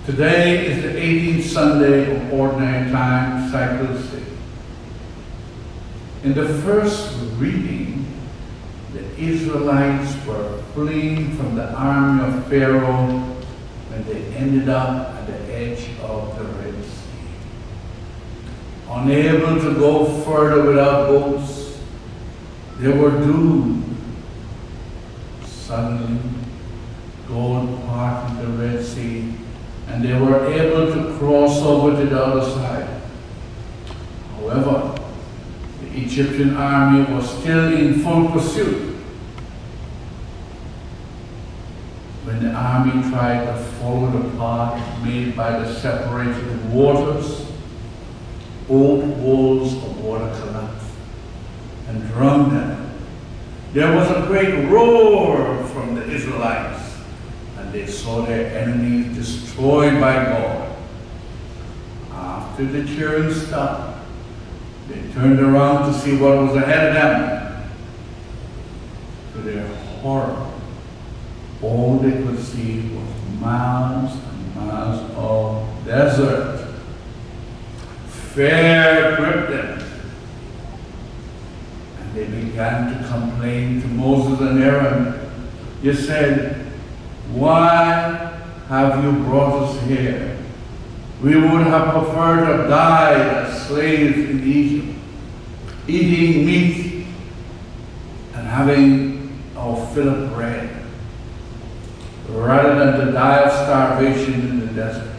Today is the 18th Sunday of Ordinary Time, Cycle 6. In the first reading, the Israelites were fleeing from the army of Pharaoh when they ended up at the edge of the Red Sea. Unable to go further without boats, they were doomed. Suddenly, God parted the Red Sea, and they were able to cross over to the other side. However, the Egyptian army was still in full pursuit. When the army tried to follow the path made by the separated waters, both walls of water collapsed and drowned them. There was a great roar from the Israelites, and they saw their enemies destroyed by God. After the cheering stopped, they turned around to see what was ahead of them. To their horror, all they could see was miles and miles of desert. Fear gripped them, and they began to complain to Moses and Aaron. They said, "Why have you brought us here? We would have preferred to die as slaves in Egypt, eating meat and having our fill of bread, rather than to die of starvation in the desert."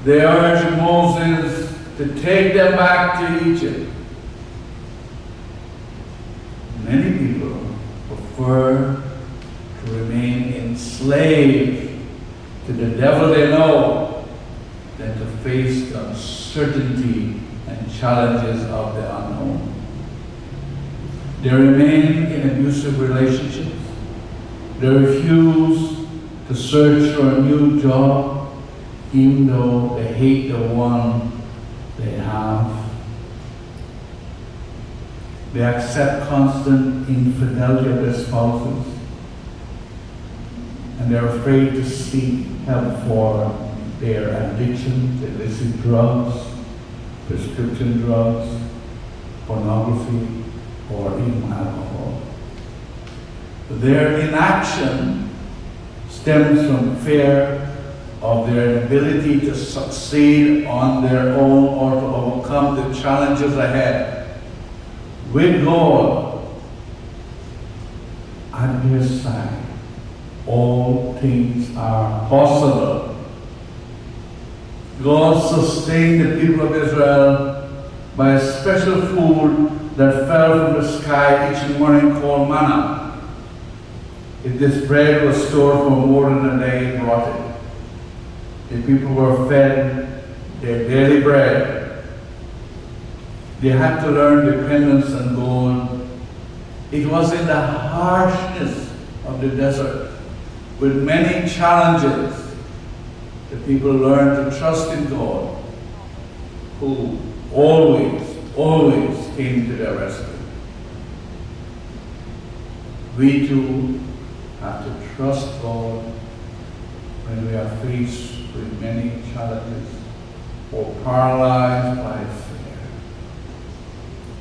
They urged Moses to take them back to Egypt. Many people prefer to remain enslaved to the devil they know than to face the uncertainty and challenges of the unknown. They remain in abusive relationships. They refuse to search for a new job, even though they hate the one they have. They accept constant infidelity of their spouses, and they're afraid to seek help for their addiction to illicit drugs, prescription drugs, pornography, or even alcohol. Their inaction stems from fear of their ability to succeed on their own or to overcome the challenges ahead. With God at their side, all things are possible. God sustained the people of Israel by a special food that fell from the sky each morning called manna. If this bread was stored for more than a day, it rotted. The people were fed their daily bread. They had to learn dependence on God. It was in the harshness of the desert, with many challenges, the people learned to trust in God, who always came to their rescue. We too have to trust God when we are faced with many challenges or paralyzed by fear.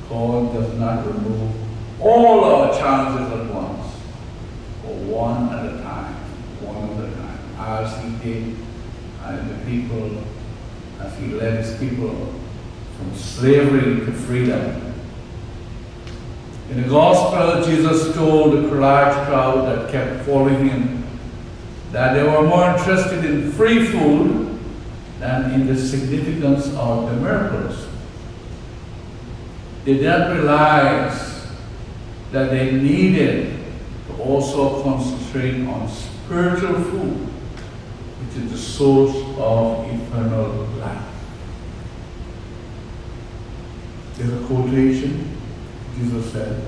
God does not remove all our challenges at once, but one at a time, as he did as he led his people from slavery to freedom. In the gospel, Jesus told the large crowd that kept following him that they were more interested in free food than in the significance of the miracles. They did not realize that they needed to also concentrate on spiritual food, which is the source of eternal life. There's a quotation. Jesus said,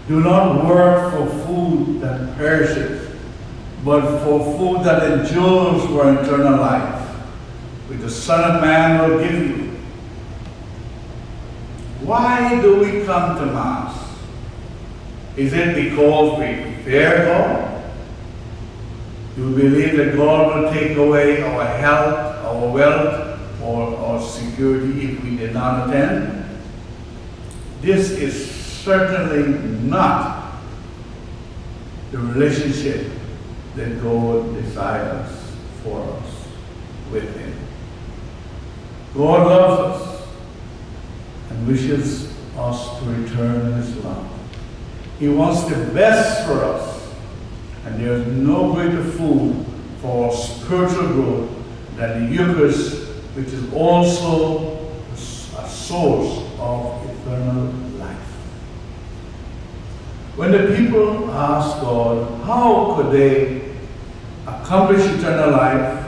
"Do not work for food that perishes, but for food that endures for eternal life, which the Son of Man will give you." Why do we come to Mass? Is it because we fear God? Do we believe that God will take away our health, our wealth, or our security if we did not attend? This is certainly not the relationship that God desires for us with Him. God loves us and wishes us to return His love. He wants the best for us, and there is no greater food for our spiritual growth than the Eucharist, which is also a source of eternal life. When the people asked God how could they accomplish eternal life,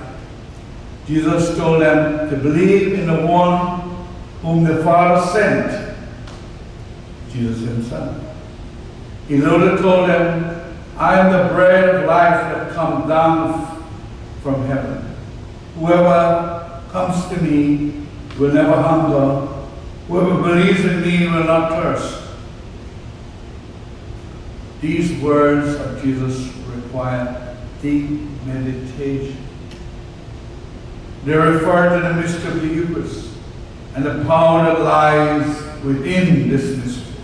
Jesus told them to believe in the one whom the Father sent, Jesus Himself. He later told them, I am the bread of life that comes down from heaven. Whoever comes to me will never hunger. Whoever believes in me will not thirst. These words of Jesus require deep meditation. They refer to the mystery of the Eucharist and the power that lies within this mystery.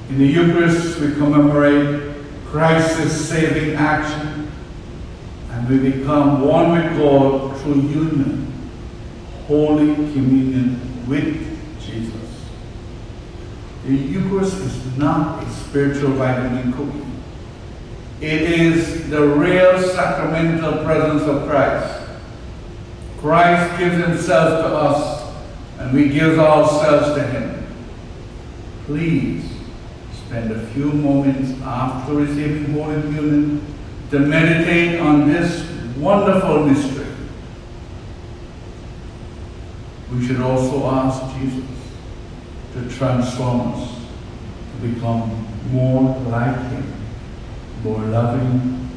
In the Eucharist, we commemorate Christ's saving action, and we become one with God through union, Holy Communion with Jesus. The Eucharist is not a spiritual vitamin cookie. It is the real sacramental presence of Christ. Christ gives Himself to us, and we give ourselves to Him. Please spend a few moments after receiving Holy Communion to meditate on this wonderful mystery. We should also ask Jesus to transform us, to become more like Him, more loving,